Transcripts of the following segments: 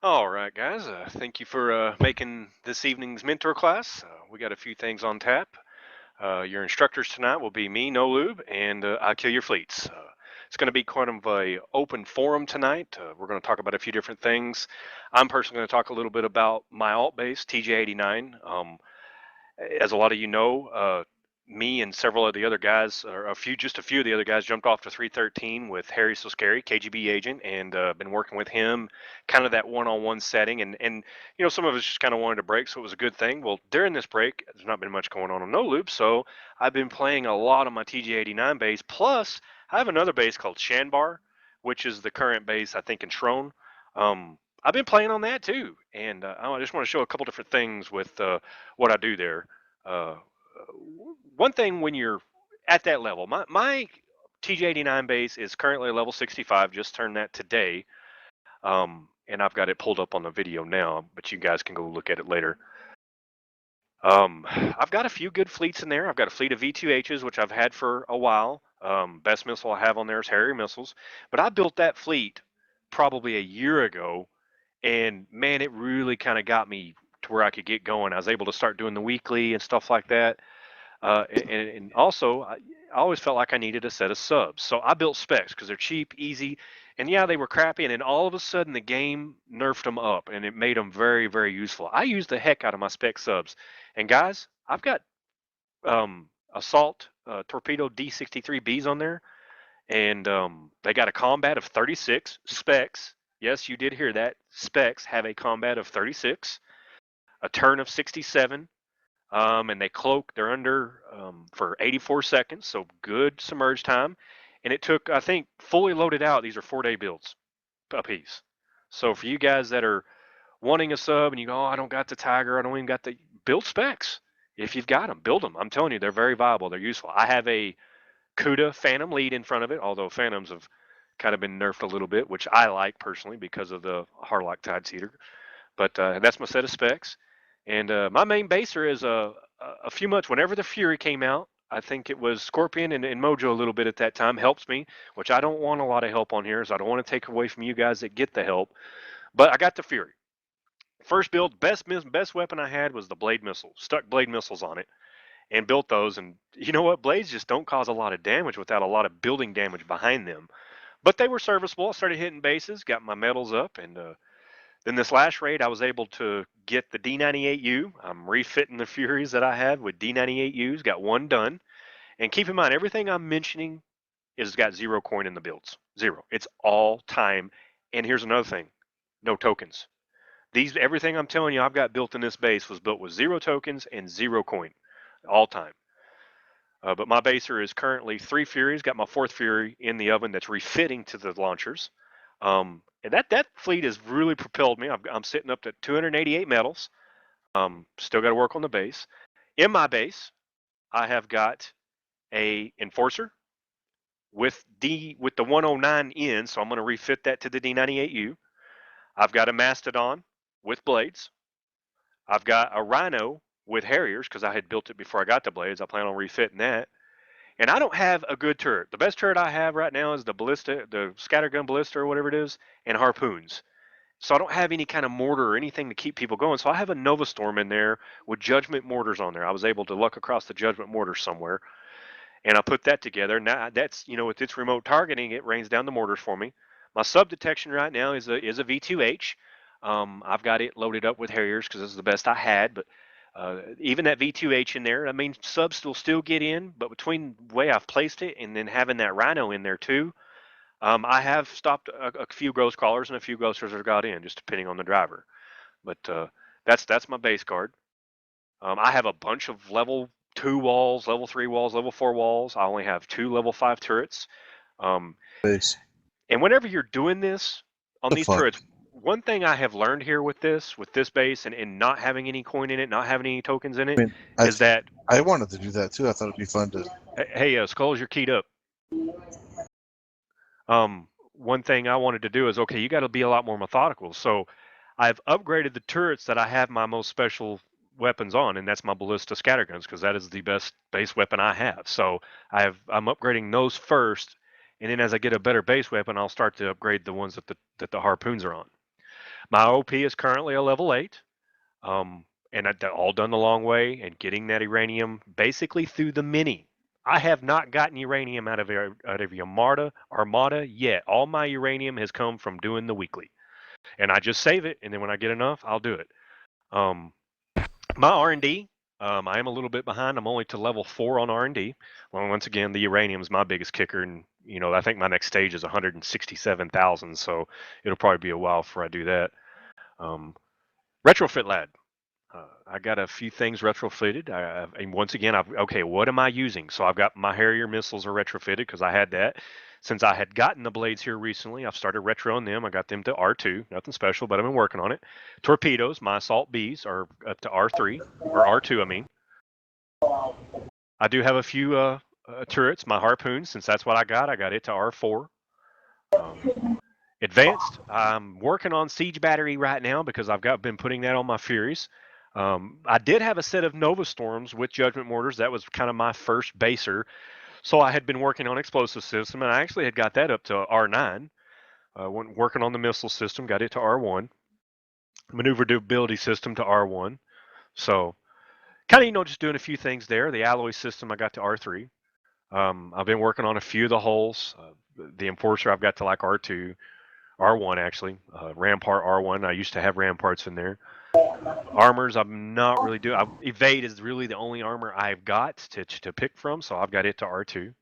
All right, guys. Thank you for making this evening's mentor class. We got a few things on tap. Your instructors tonight will be me, No Lube, and I Kill Your Fleets. It's going to be kind of a open forum tonight. We're going to talk about a few different things. I'm personally going to talk a little bit about my alt base, TJ89. As a lot of you know, me and several of the other guys, or just a few of the other guys, jumped off to 313 with Harry So Scary, KGB agent, and been working with him, kind of that one-on-one setting. And some of us just kind of wanted to break, so it was a good thing. Well, during this break, there's not been much going on No Loop, so I've been playing a lot on my TJ89 base. Plus, I have another base called Shanbar, which is the current base I think in Trone. I've been playing on that too, and I just want to show a couple different things with what I do there. Uh, One thing when you're at that level, my TJ89 base is currently level 65. Just turned that today, and I've got it pulled up on the video now, but you guys can go look at it later. I've got a few good fleets in there. I've got a fleet of V2Hs, which I've had for a while. Best missile I have on there is Harrier missiles, but I built that fleet probably a year ago, and man, it really kind of got me to where I could get going. I was able to start doing the weekly and stuff like that. And also, I always felt like I needed a set of subs. So I built specs because they're cheap, easy, and yeah, they were crappy. And then all of a sudden, the game nerfed them up, and it made them very, very useful. I used the heck out of my spec subs. And guys, I've got Assault Torpedo D63Bs on there, and they got a combat of 36 specs. Yes, you did hear that. Specs have a combat of 36, a turn of 67, and they cloak. They're under for 84 seconds, so good submerge time. And it took, I think, fully loaded out. These are 4-day builds a piece. So for you guys that are wanting a sub and you go, oh, I don't got the Tiger, I don't even got the build specs. If you've got them, build them. I'm telling you, they're very viable. They're useful. I have a CUDA Phantom lead in front of it, although Phantoms have kind of been nerfed a little bit, which I like personally because of the Harlock Tideseater. But that's my set of specs. And my main baser is a few months, whenever the Fury came out, I think it was Scorpion and Mojo a little bit at that time, helps me, which I don't want a lot of help on here, so I don't want to take away from you guys that get the help. But I got the Fury. First build, best weapon I had was the blade missile. Stuck blade missiles on it and built those. And you know what? Blades just don't cause a lot of damage without a lot of building damage behind them. But they were serviceable. I started hitting bases, got my medals up, and then this last raid, I was able to get the D98U. I'm refitting the Furies that I had with D98Us. Got one done. And keep in mind, everything I'm mentioning is got 0 coin in the builds. 0. It's all time. And here's another thing: no tokens. Everything I'm telling you I've got built in this base was built with 0 tokens and 0 coin, all time. But my baser is currently 3 Furies. Got my 4th Fury in the oven that's refitting to the launchers. And that fleet has really propelled me. I'm sitting up to 288 medals. Still got to work on the base. In my base, I have got a Enforcer with the 109 in, so I'm going to refit that to the D98U. I've got a Mastodon with blades. I've got a Rhino with Harriers because I had built it before I got the blades. I plan on refitting that. And I don't have a good turret. The best turret I have right now is the ballista, the scattergun ballista or whatever it is, and harpoons. So I don't have any kind of mortar or anything to keep people going. So I have a Nova Storm in there with Judgment mortars on there. I was able to luck across the Judgment mortars somewhere, and I put that together. Now that's, with its remote targeting, it rains down the mortars for me. My sub detection right now is a V2H. I've got it loaded up with Harriers because this is the best I had, but even that V2H in there, I mean, subs will still get in, but between the way I've placed it and then having that Rhino in there too, I have stopped a few ghost crawlers and a few ghosters have got in, just depending on the driver. But that's my base card. I have a bunch of level 2 walls, level 3 walls, level 4 walls. I only have 2 level 5 turrets. Base. And whenever you're doing this on these fuck? turrets, one thing I have learned here with this base and not having any coin in it, not having any tokens in it, I mean, is that I wanted to do that too. I thought it'd be fun to. hey, Skulls, you're keyed up. One thing I wanted to do is, okay, you got to be a lot more methodical. So I've upgraded the turrets that I have my most special weapons on, and that's my ballista scatterguns because that is the best base weapon I have. So I'm upgrading those first, and then as I get a better base weapon, I'll start to upgrade the ones that the harpoons are on. My OP is currently a level 8. And all done the long way and getting that uranium basically through the mini. I have not gotten uranium out of Armada yet. All my uranium has come from doing the weekly, and I just save it, and then when I get enough, I'll do it. My R&D, I am a little bit behind. I'm only to level 4 on R&D. Well, once again, the uranium is my biggest kicker, and I think my next stage is 167,000, so it'll probably be a while before I do that. Retrofit lad. I got a few things retrofitted. And once again, okay, what am I using? So I've got my Harrier missiles are retrofitted because I had that. Since I had gotten the blades here recently, I've started retroing them. I got them to R2, nothing special, but I've been working on it. Torpedoes, my Assault Bs are up to R3, or R2, I mean. I do have a few turrets, my Harpoons, since that's what I got it to R4. Advanced, I'm working on Siege Battery right now because I've been putting that on my Furies. I did have a set of Nova Storms with Judgment Mortars. That was kind of my first baser. So I had been working on Explosive System, and I actually had got that up to R9. Went working on the Missile System, got it to R1. Maneuverability System to R1. So kind of, just doing a few things there. The Alloy System I got to R3. I've been working on a few of the hulls. The Enforcer I've got to like R2. R1 actually. Rampart R1. I used to have Ramparts in there. Armors, I'm not really doing. Evade is really the only armor I've got to pick from, so I've got it to R2.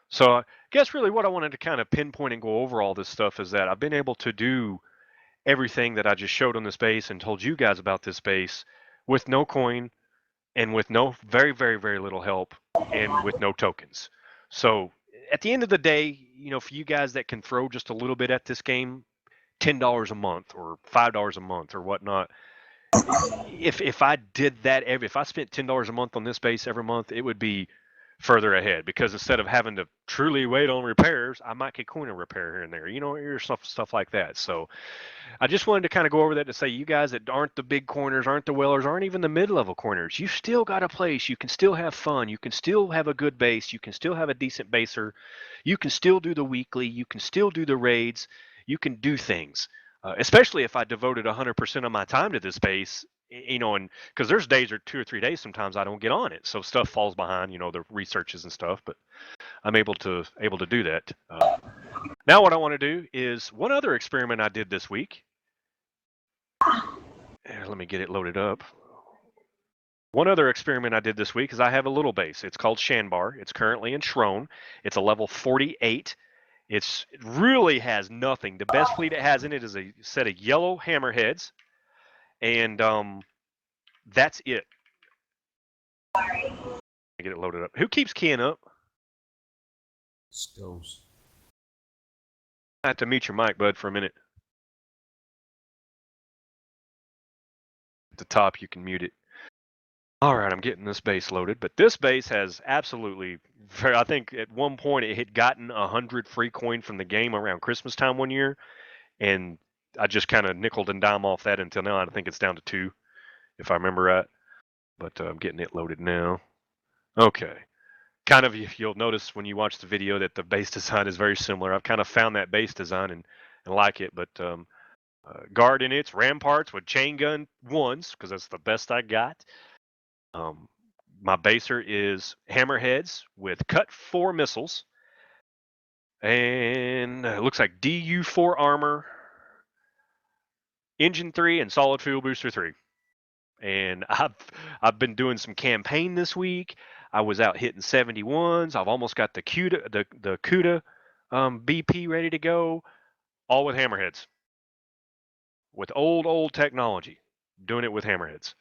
So I guess really what I wanted to kind of pinpoint and go over all this stuff is that I've been able to do everything that I just showed on this base and told you guys about this base with no coin and with no very, very, very little help and with no tokens. So at the end of the day, for you guys that can throw just a little bit at this game, $10 a month or $5 a month or whatnot, if I did that if I spent $10 a month on this base every month, it would be further ahead because instead of having to truly wait on repairs, I might get coin a repair here and there, or stuff like that. So I just wanted to kind of go over that to say, you guys that aren't the big corners, aren't the whalers, aren't even the mid-level corners, you still got a place. You can still have fun. You can still have a good base. You can still have a decent baser. You can still do the weekly. You can still do the raids. You can do things. Especially if I devoted 100% of my time to this base, and because there's days or 2 or 3 days sometimes I don't get on it, so stuff falls behind, the researches and stuff. But I'm able to do that. Now what I want to do is one other experiment I did this week. Let me get it loaded up. One other experiment I did this week is I have a little base. It's called Shanbar. It's currently in Shrone. It's a level 48. It really has nothing. The best fleet it has in it is a set of yellow hammerheads, and that's it. Get it loaded up. Who keeps keying up? Skills. I have to mute your mic, bud, for a minute. At the top, you can mute it. All right, I'm getting this base loaded, but this base has absolutely, I think at one point it had gotten 100 free coin from the game around Christmas time one year, and I just kind of nickeled and dime off that until now. I think it's down to 2, if I remember right, but I'm getting it loaded now. Okay. Kind of, you'll notice when you watch the video that the base design is very similar. I've kind of found that base design and like it, but guard in its ramparts with chain gun 1s, because that's the best I got. My baser is hammerheads with cut 4 missiles, and it looks like DU4 armor, engine 3, and solid fuel booster 3. And I've been doing some campaign this week. I was out hitting 71s. I've almost got the CUDA BP ready to go, all with hammerheads, with old technology, doing it with hammerheads.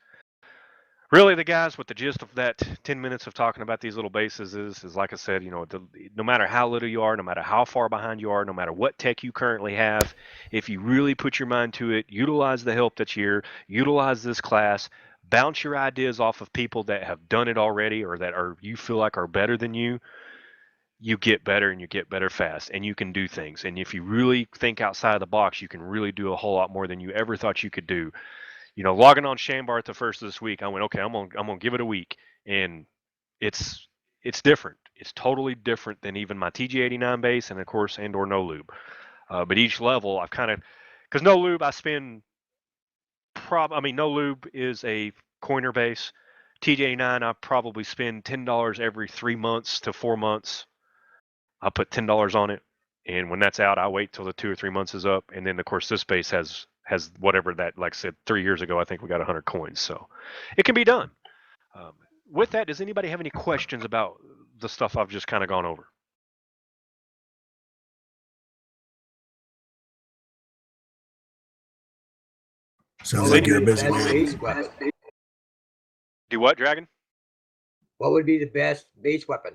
Really, the guys, with the gist of that 10 minutes of talking about these little bases is like I said, no matter how little you are, no matter how far behind you are, no matter what tech you currently have, if you really put your mind to it, utilize the help that's here, utilize this class, bounce your ideas off of people that have done it already or that you feel like are better than you, you get better and you get better fast and you can do things. And if you really think outside of the box, you can really do a whole lot more than you ever thought you could do. Logging on Shanbar at the first of this week, I went, okay, I'm gonna give it a week, and it's different. It's totally different than even my TG89 base, and of course, and/or no lube. But each level, I've kind of Because No Lube, I spend No Lube is a Coiner base. TJ9, I probably spend $10 every 3 months to 4 months. I put $10 on it, and when that's out, I wait till the 2 or 3 months is up, and then of course this base has whatever that, like I said, 3 years ago, I think we got 100 coins, so it can be done. With that, does anybody have any questions about the stuff I've just kind of gone over? Sounds like you're a busy Best man. base weapon. Do what, Dragon? What would be the best base weapon?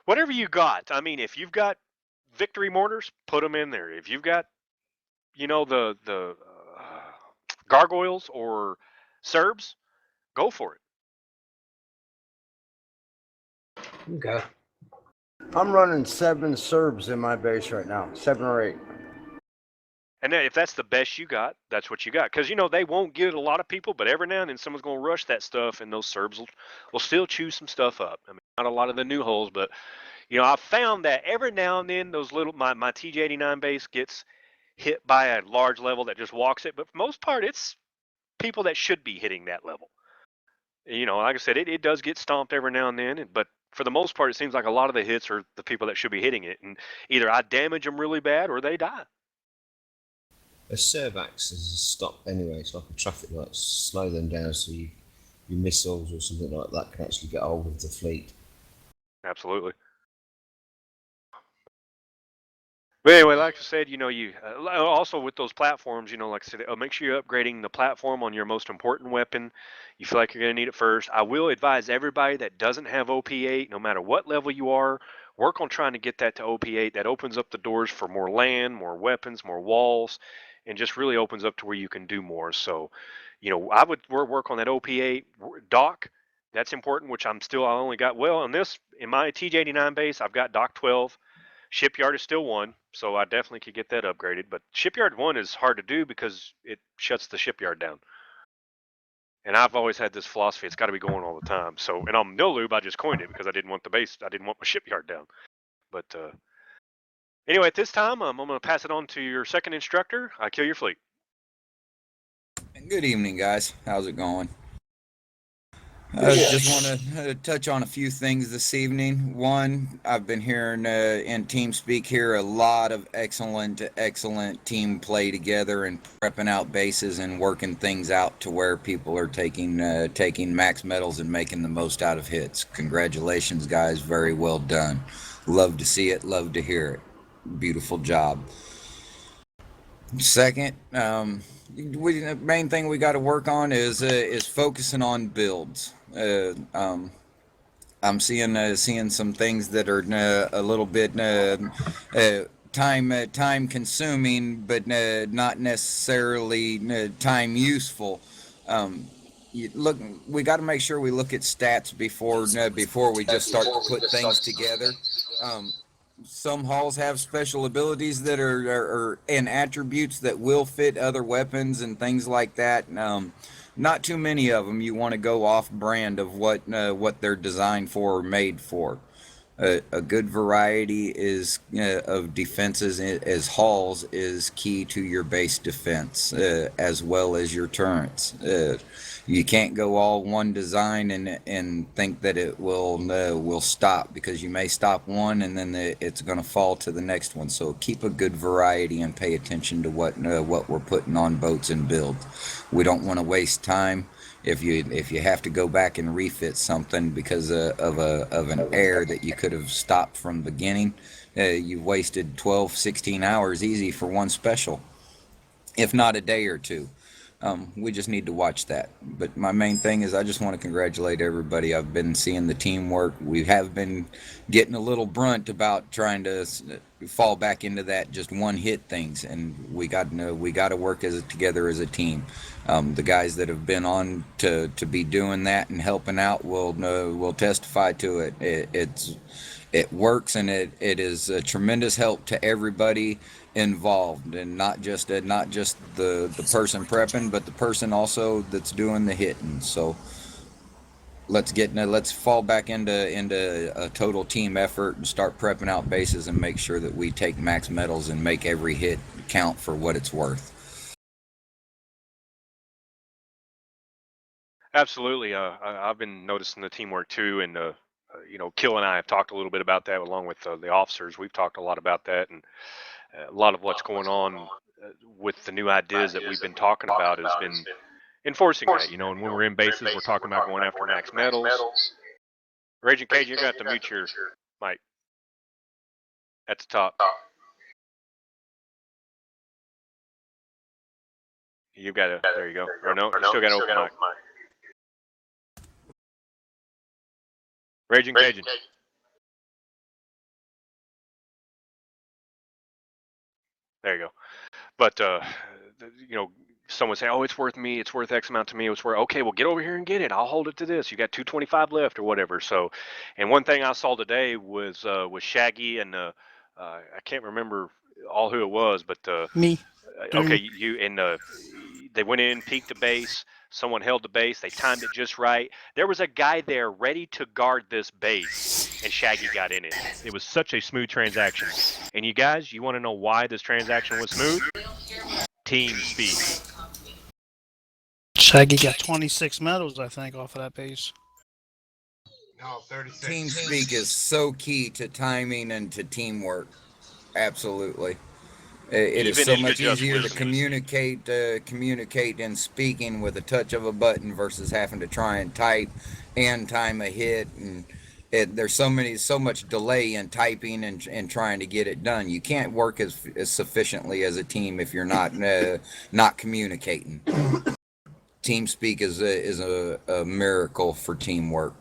Whatever you got. I mean, if you've got victory mortars, put them in there. If you've got, the gargoyles or Serbs, go for it. Okay. I'm running 7 Serbs in my base right now, 7 or 8. And then if that's the best you got, that's what you got. Because, they won't get a lot of people, but every now and then someone's going to rush that stuff, and those Serbs will still chew some stuff up. I mean, not a lot of the new holes, but, I've found that every now and then those my TJ89 base gets hit by a large level that just walks it. But for the most part, it's people that should be hitting that level. Like I said, it does get stomped every now and then, but for the most part, it seems like a lot of the hits are the people that should be hitting it. And either I damage them really bad or they die. A Serb acts as a stop anyway, it's like a traffic light, slow them down so your missiles or something like that can actually get hold of the fleet. Absolutely. But anyway, like I said, you also with those platforms, like I said, make sure you're upgrading the platform on your most important weapon. You feel like you're going to need it first. I will advise everybody that doesn't have OP8, no matter what level you are, work on trying to get that to OP8. That opens up the doors for more land, more weapons, more walls, and just really opens up to where you can do more. So, I would work on that OP8 dock. That's important, which I only got, in my TJ89 base, I've got dock 12. Shipyard is still 1, so I definitely could get that upgraded. But Shipyard 1 is hard to do because it shuts the shipyard down. And I've always had this philosophy, it's got to be going all the time. So, and on No Lube, I just coined it because I didn't want the base, I didn't want my shipyard down. But anyway, at this time, I'm going to pass it on to your second instructor, Kill Your Fleet. Good evening, guys. How's it going? I just want to touch on a few things this evening. One, I've been hearing in TeamSpeak here a lot of excellent team play together and prepping out bases and working things out to where people are taking max medals and making the most out of hits. Congratulations, guys. Very well done. Love to see it. Love to hear it. Beautiful job. Second, the main thing we got to work on is focusing on builds. I'm seeing some things that are a little bit time consuming, but not necessarily time useful. We got to make sure we look at stats before we just start to put things together. Some halls have special abilities that are and attributes that will fit other weapons and things like that. Not too many of them. You want to go off brand of what they're designed for or made for. A good variety of defenses as halls is key to your base defense, as well as your turrets. You can't go all one design and think that it will stop, because you may stop one and then it's going to fall to the next one. So keep a good variety and pay attention to what we're putting on boats and builds. We don't want to waste time. If you have to go back and refit something because of an error that you could have stopped from the beginning, you've wasted 12-16 hours easy for one special, if not a day or two. We just need to watch that. But my main thing is I just want to congratulate everybody. I've been seeing the teamwork. We have been getting a little brunt about trying to fall back into that just one hit things, and we got to work together as a team. The guys that have been on to be doing that and helping out will testify to it. It works, and it is a tremendous help to everybody involved, and not just the person prepping, but the person also that's doing the hitting. So let's fall back into a total team effort and start prepping out bases and make sure that we take max metals and make every hit count for what it's worth. Absolutely. I've been noticing the teamwork too, and Kill and I have talked a little bit about that along with the officers. We've talked a lot about that, and a lot of what's going on with the new ideas that we've been talking about has been enforcing that. And when we're in bases, we're talking about going after max metals. Raging Cage, you're going to have to mute your mic at the top. You've got to, there you go. Or no, you still got to open mic. Raging Cajun. There you go. But, someone say, oh, it's worth me. It's worth X amount to me. It's worth, okay, well, get over here and get it. I'll hold it to this. You got 225 left or whatever. So, and one thing I saw today was Shaggy and I can't remember all who it was, but Me. okay, they went in, peeked the base. Someone held the base. They timed it just right. There was a guy there ready to guard this base, and Shaggy got in it. It was such a smooth transaction. And you guys, you want to know why this transaction was smooth? Team speed. Shaggy got 26 medals, I think, off of that base. No, 36. Team speak is so key to timing and to teamwork. Absolutely. It is so much easier to communicate in speaking with a touch of a button versus having to try and type and time a hit. And there's so much delay in typing and trying to get it done. You can't work as sufficiently as a team if you're not communicating. Team speak is a miracle for teamwork.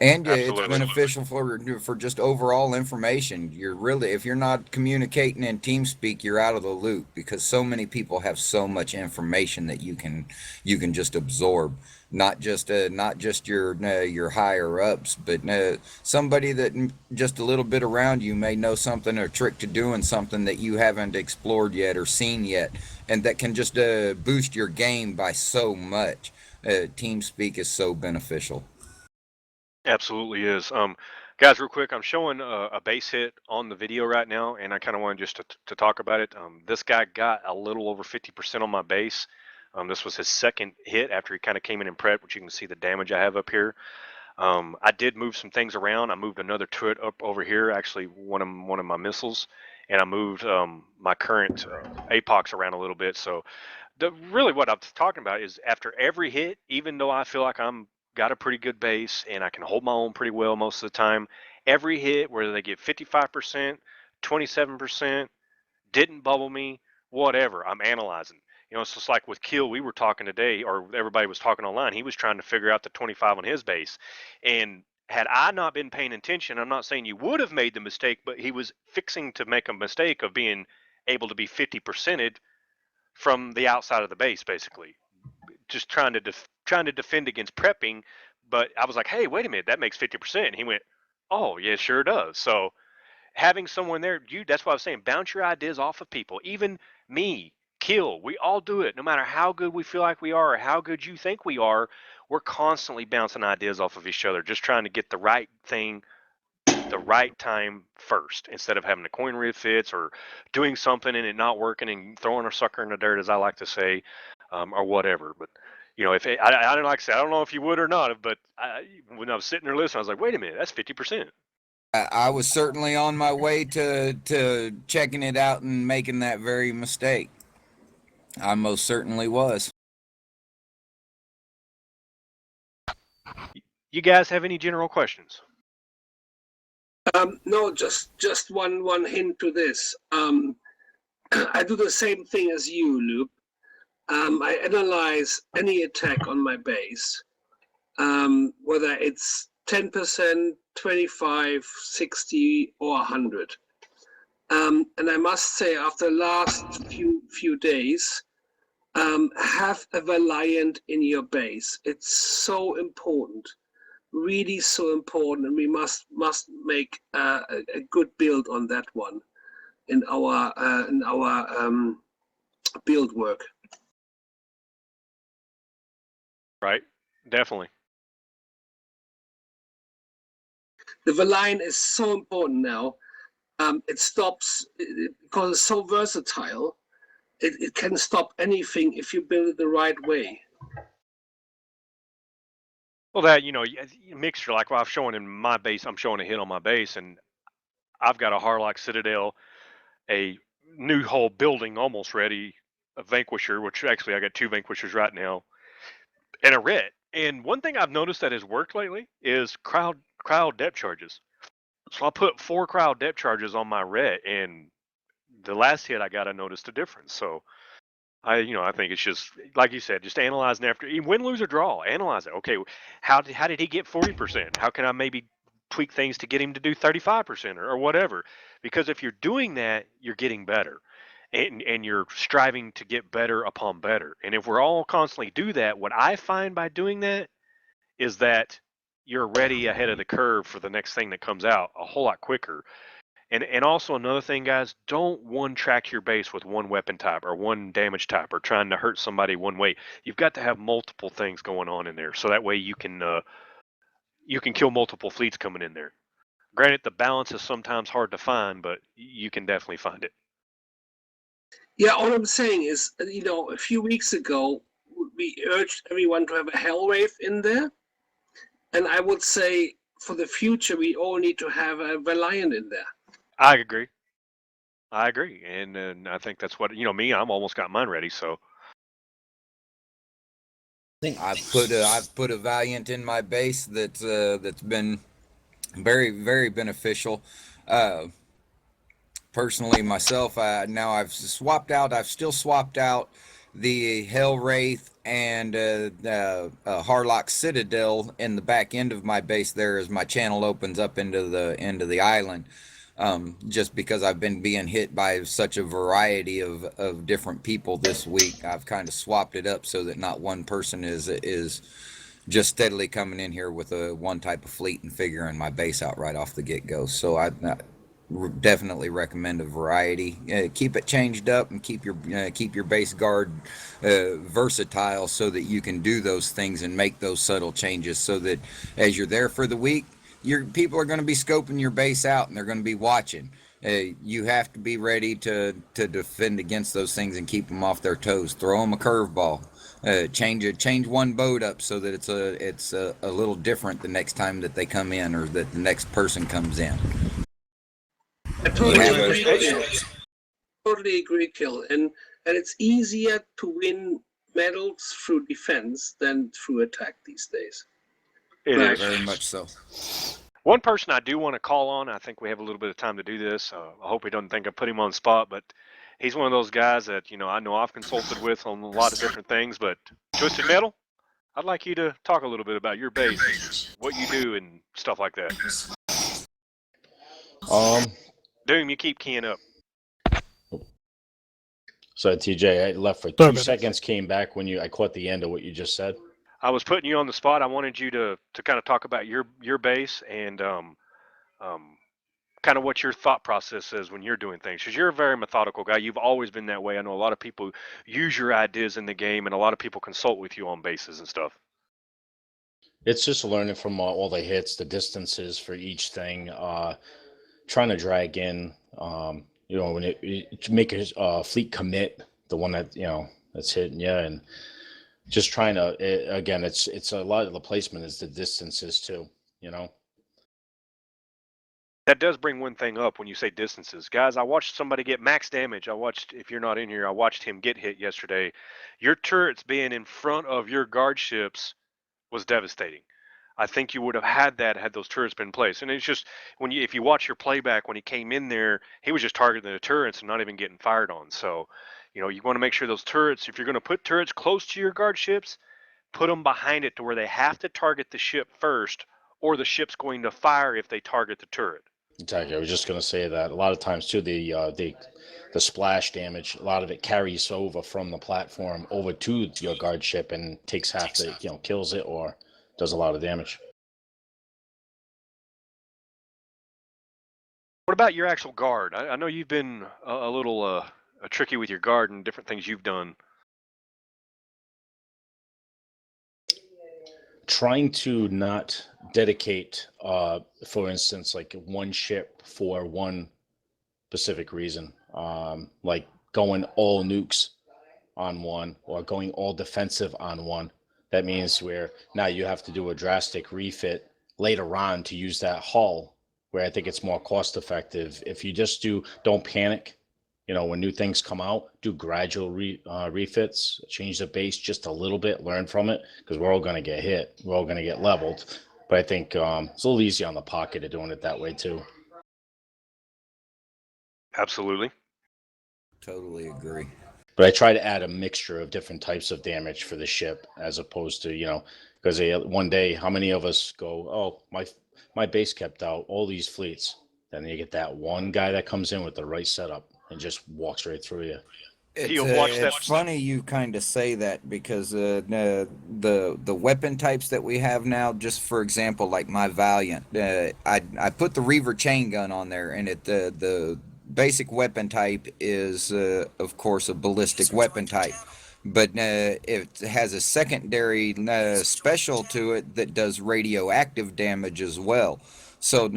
And it's beneficial for just overall information. If you're not communicating in TeamSpeak, you're out of the loop because so many people have so much information that you can just absorb. Not just your higher ups, but somebody that just a little bit around you may know something or trick to doing something that you haven't explored yet or seen yet, and that can just boost your game by so much. TeamSpeak is so beneficial. Absolutely is. Guys, real quick, I'm showing a base hit on the video right now, and I kind of wanted just to talk about it. This guy got a little over 50% on my base. This was his second hit after he kind of came in and prepped, which you can see the damage I have up here. I did move some things around. I moved another turret up over here, actually one of my missiles, and I moved my current APOX around a little bit. So really what I'm talking about is after every hit, even though I feel like I'm got a pretty good base and I can hold my own pretty well most of the time, every hit, whether they get 55%, 27%, didn't bubble me, whatever, I'm analyzing. It's just like with Kill, we were talking today, or everybody was talking online, he was trying to figure out the 25 on his base. And had I not been paying attention, I'm not saying you would have made the mistake, but he was fixing to make a mistake of being able to be 50%ed from the outside of the base, basically. Just trying to defend against prepping, but I was like, hey, wait a minute, that makes 50%. And he went, oh, yeah, sure does. So having someone there, that's what I was saying, bounce your ideas off of people. Even me, Kill, we all do it. No matter how good we feel like we are or how good you think we are, we're constantly bouncing ideas off of each other, just trying to get the right thing the right time first, instead of having a coin read fits or doing something and it not working and throwing a sucker in the dirt, as I like to say, or whatever. But if I don't, like I said, I don't know if you would or not, but when I was sitting there listening, I was like, wait a minute, that's 50%. I was certainly on my way to checking it out and making that very mistake. I most certainly was. You guys have any general questions? No, just one hint to this. I do the same thing as you, Luke. I analyze any attack on my base, whether it's 10%, 25, 60, or 100. And I must say, after the last few days, have a Valiant in your base. It's so important. Really so important, and we must make a good build on that one in our build work. Right. Definitely. The Valiant is so important now. It stops because it's so versatile. It can stop anything if you build it the right way. Well, that mixture like what I'm showing in my base, I'm showing a hit on my base, and I've got a Harlock Citadel, a new whole building almost ready, a Vanquisher, which actually I got 2 Vanquishers right now, and a red. And one thing I've noticed that has worked lately is crowd depth charges. So I put 4 crowd depth charges on my red, and the last hit I got, I noticed a difference. So I think it's just like you said, just analyzing after win, lose or draw. Analyze it. Okay, how did he get 40%? How can I maybe tweak things to get him to do 35% or whatever? Because if you're doing that, you're getting better, and you're striving to get better upon better. And if we're all constantly do that, what I find by doing that is that you're ready ahead of the curve for the next thing that comes out a whole lot quicker. And also another thing, guys, don't one track your base with one weapon type or one damage type or trying to hurt somebody one way. You've got to have multiple things going on in there, so that way you can kill multiple fleets coming in there. Granted, the balance is sometimes hard to find, but you can definitely find it. Yeah, all I'm saying is, a few weeks ago, we urged everyone to have a Hellwraith in there. And I would say for the future, we all need to have a Valiant in there. I agree. And I think that's what, me, I'm almost got mine ready, so. I think I've put a Valiant in my base that's been very, very beneficial. Personally, myself, now I've still swapped out the Hellwraith and Harlock Citadel in the back end of my base there as my channel opens up into the island. Just because I've been being hit by such a variety of different people this week, I've kind of swapped it up so that not one person is just steadily coming in here with one type of fleet and figuring my base out right off the get-go. So I definitely recommend a variety. Keep it changed up and keep your base guard versatile so that you can do those things and make those subtle changes so that as you're there for the week, your people are going to be scoping your base out and they're going to be watching. You have to be ready to defend against those things and keep them off their toes. Throw them a curveball. Change one boat up so that it's a little different the next time that they come in or that the next person comes in. I totally agree, Kill. And it's easier to win medals through defense than through attack these days. It is. Very much so. One person I do want to call on, I think we have a little bit of time to do this. I hope he doesn't think I put him on the spot, but he's one of those guys that, I know I've consulted with on a lot of different things, but Twisted Metal, I'd like you to talk a little bit about your base, what you do and stuff like that. Doom, you keep keying up. So TJ, I left for 2 seconds, came back when I caught the end of what you just said. I was putting you on the spot. I wanted you to kind of talk about your base and kind of what your thought process is when you're doing things. Because you're a very methodical guy. You've always been that way. I know a lot of people use your ideas in the game, and a lot of people consult with you on bases and stuff. It's just learning from all the hits, the distances for each thing, trying to drag in, when you make a fleet commit, the one that, that's hitting you, and just trying to, again, it's a lot of the placement is the distances too, That does bring one thing up when you say distances. Guys, I watched somebody get max damage. If you're not in here, I watched him get hit yesterday. Your turrets being in front of your guard ships was devastating. I think you would have had those turrets been placed. And it's just, if you watch your playback, when he came in there, he was just targeting the turrets and not even getting fired on. So, you want to make sure those turrets, if you're going to put turrets close to your guard ships, put them behind it to where they have to target the ship first, or the ship's going to fire if they target the turret. Exactly. I was just going to say that a lot of times too, the splash damage, a lot of it carries over from the platform over to your guard ship and takes half the, kills it or does a lot of damage. What about your actual guard? I know you've been a little tricky with your guard and different things you've done. trying to not dedicate, for instance, like one ship for one specific reason, like going all nukes on one or going all defensive on one. That means where now you have to do a drastic refit later on to use that hull, where I think it's more cost effective. If you just don't panic, when new things come out, do gradual refits, change the base just a little bit, learn from it, because we're all going to get hit. We're all going to get leveled. But I think it's a little easy on the pocket of doing it that way too. Absolutely. Totally agree. But I try to add a mixture of different types of damage for the ship, as opposed to, because one day, how many of us go, oh, my base kept out all these fleets. Then you get that one guy that comes in with the right setup and just walks right through you. It's funny you kind of say that, because the weapon types that we have now, just for example, like my Valiant, I put the Reaver chain gun on there, and the basic weapon type is of course a ballistic weapon type, but it has a secondary special to it that does radioactive damage as well. So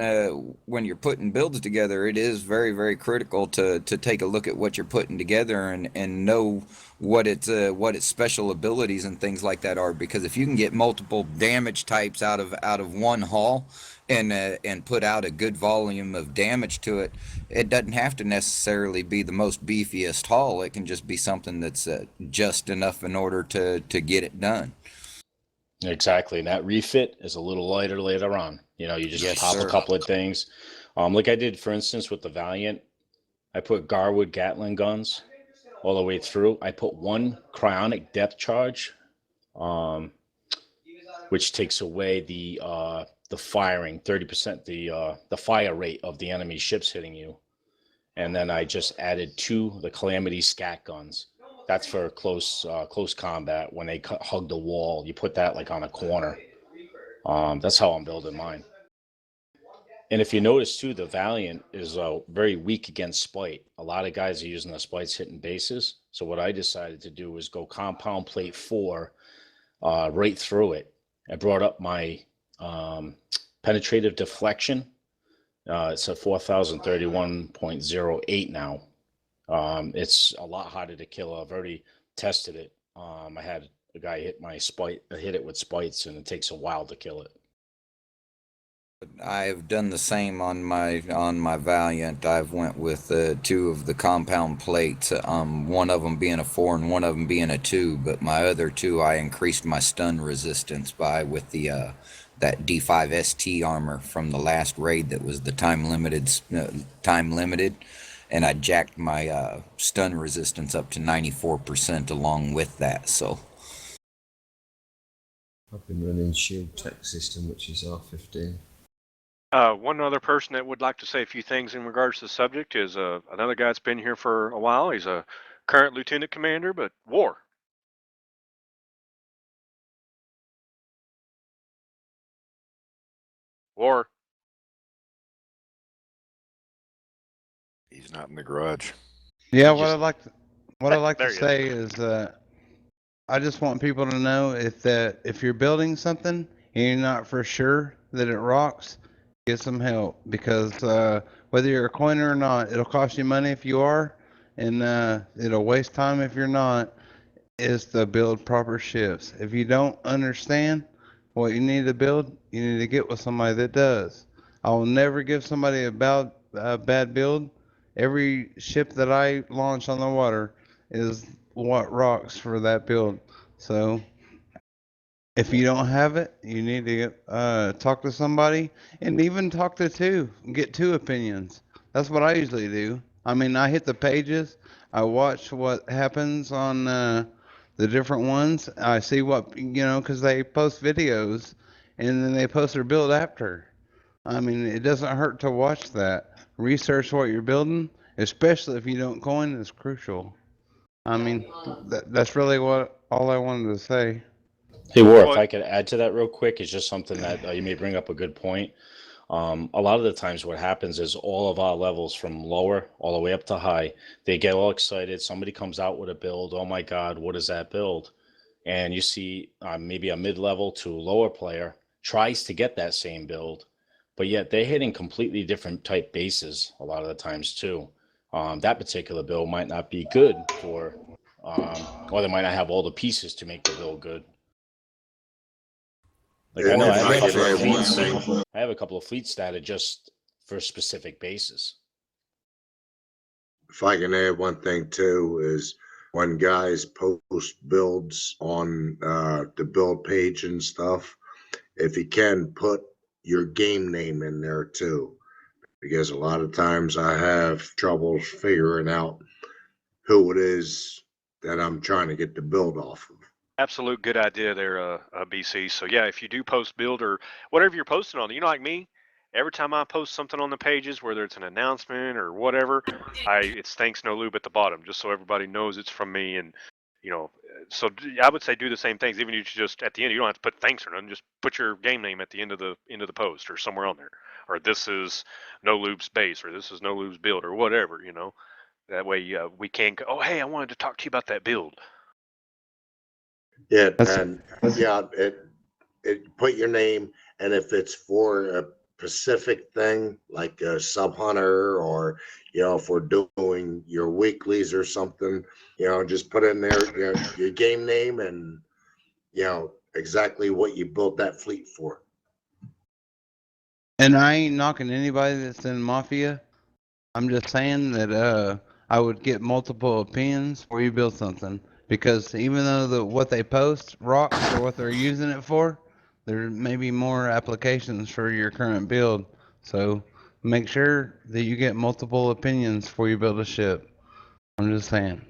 when you're putting builds together, it is very, very critical to take a look at what you're putting together and know what its special abilities and things like that are. Because if you can get multiple damage types out of one hull and put out a good volume of damage to it, it doesn't have to necessarily be the most beefiest hull. It can just be something that's just enough in order to get it done. Exactly, and that refit is a little lighter later on. You just pop sir. a couple of things. Like I did, for instance, with the Valiant, I put Garwood Gatling guns all the way through. I put one cryonic depth charge, which takes away the firing 30%, the fire rate of the enemy ships hitting you. And then I just added the Calamity scat guns. That's for close combat. When they hug the wall, you put that like on a corner. That's how I'm building mine. And if you notice too, the Valiant is very weak against spite. A lot of guys are using the spites hitting bases. So what I decided to do was go compound plate 4 right through it. I brought up my penetrative deflection. It's a 4031.08 now. It's a lot harder to kill. I've already tested it. I had a guy hit it with spites, and it takes a while to kill it. I've done the same on my Valiant. I've went with 2 of the compound plates, one of them being a 4 and one of them being a 2, but my other 2 I increased my stun resistance by with the that D5 ST armor from the last raid that was the time limited, and I jacked my stun resistance up to 94% along with that. So I've been running Shield Tech System, which is R15. One other person that would like to say a few things in regards to the subject is another guy that's been here for a while. He's a current lieutenant commander, but War. He's not in the garage. Yeah, He what just- I'd like There to he is. say is I just want people to know if you're building something and you're not for sure that it rocks, get some help, because whether you're a coiner or not, it'll cost you money if you are, and it'll waste time if you're not, is to build proper ships. If you don't understand what you need to build, you need to get with somebody that does. I will never give somebody a bad build. Every ship that I launch on the water is what rocks for that build. So if you don't have it, you need to talk to somebody, and even talk to 2, get 2 opinions. That's what I usually do. I mean, I hit the pages, I watch what happens on the different ones. I see what, because they post videos and then they post their build after. I mean, it doesn't hurt to watch that. Research what you're building, especially if you don't coin, is crucial. I mean, that's really all I wanted to say. Hey, War, if I could add to that real quick, it's just something that you may bring up a good point. A lot of the times what happens is all of our levels from lower all the way up to high, they get all excited. Somebody comes out with a build. Oh my God, what is that build? and you see maybe a mid-level to lower player tries to get that same build, but yet they're hitting completely different type bases a lot of the times too. That particular build might not be good for, or they might not have all the pieces to make the build good. Like I know I have a couple of fleets that are just for specific bases. If I can add one thing too, is when guys post builds on the build page and stuff, if you can put your game name in there too, because a lot of times I have troubles figuring out who it is that I'm trying to get the build off of. Absolute good idea there, BC. So yeah, if you do post build or whatever you're posting on, like me, every time I post something on the pages, whether it's an announcement or whatever, it's thanks no lube at the bottom, just so everybody knows it's from me. And so I would say do the same things. Even if you just at the end, you don't have to put thanks or nothing. Just put your game name at the end of the post or somewhere on there, or this is no lube's base, or this is no lube's build, or whatever. That way we can go, oh hey, I wanted to talk to you about that build. Yeah, and it put your name, and if it's for a specific thing like a sub hunter, or if we're doing your weeklies or something, just put in there your game name and exactly what you built that fleet for. And I ain't knocking anybody that's in Mafia. I'm just saying that I would get multiple opinions before you build something. Because even though what they post rocks or what they're using it for, there may be more applications for your current build. So make sure that you get multiple opinions before you build a ship. I'm just saying.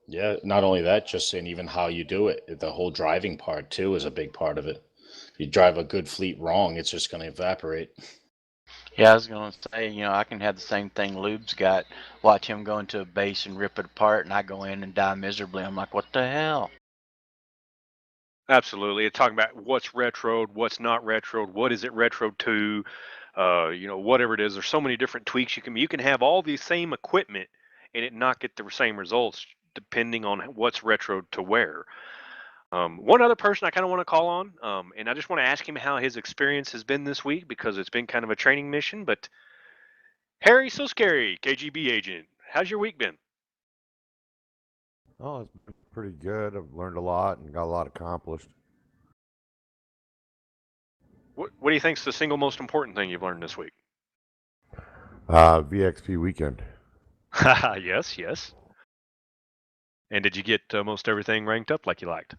Yeah, not only that, just saying even how you do it. The whole driving part too is a big part of it. If you drive a good fleet wrong, it's just going to evaporate. Yeah, I was going to say, I can have the same thing Lube's got. Watch him go into a base and rip it apart, and I go in and die miserably. I'm like, what the hell? Absolutely. It's talking about what's retroed, what's not retroed, what is it retroed to, whatever it is. There's so many different tweaks you can have all the same equipment and it not get the same results depending on what's retroed to where. One other person I kind of want to call on, and I just want to ask him how his experience has been this week, because it's been kind of a training mission. But Harry So Scary, KGB agent, how's your week been? Oh, it's been pretty good. I've learned a lot and got a lot accomplished. What do you think's the single most important thing you've learned this week? VXP weekend. Yes. And did you get most everything ranked up like you liked?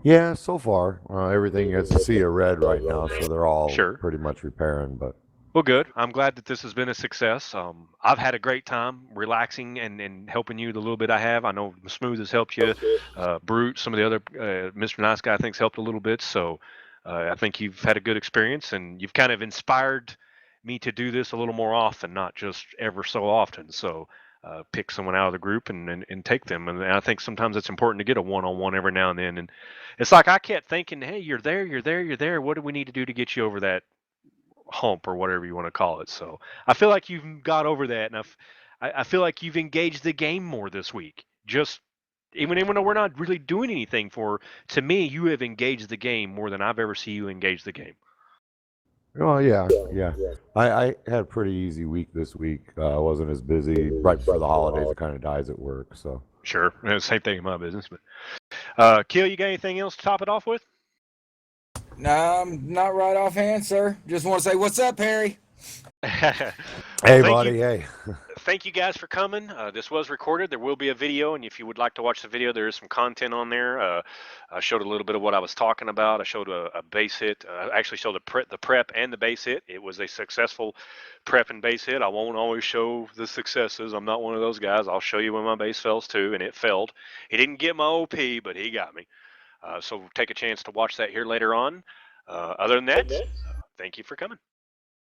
Yeah, so far everything is a sea of red right now, so they're all Sure. pretty much repairing. But Well, good. I'm glad that this has been a success. I've had a great time relaxing and helping you the little bit I have. I know Smooth has helped you. Brute, some of the other, Mr. Nice Guy, I think, has helped a little bit. So I think you've had a good experience, and you've kind of inspired me to do this a little more often, not just ever so often. So pick someone out of the group and take them. And I think sometimes it's important to get a one-on-one every now and then. And it's like I kept thinking, hey, you're there. What do we need to do to get you over that hump or whatever you want to call it? So I feel like you've got over that, and I feel like you've engaged the game more this week. Just even though we're not really doing anything to me, you have engaged the game more than I've ever seen you engage the game. well, yeah. I had a pretty easy week this week. I wasn't as busy. Right before the holidays, it kind of dies at work. So Sure, same thing in my business. But Kill, you got anything else to top it off with? No, not right offhand, sir. Just want to say, what's up, Harry? hey, thank buddy. you. Hey. Thank you guys for coming. This was recorded. There will be a video, and if you would like to watch the video, there is some content on there. I showed a little bit of what I was talking about. I showed a base hit. I actually showed the prep and the base hit. It was a successful prep and base hit. I won't always show the successes. I'm not one of those guys. I'll show you when my base fails too, and it failed. He didn't get my OP, but he got me. So take a chance to watch that here later on. Other than that, thank you for coming.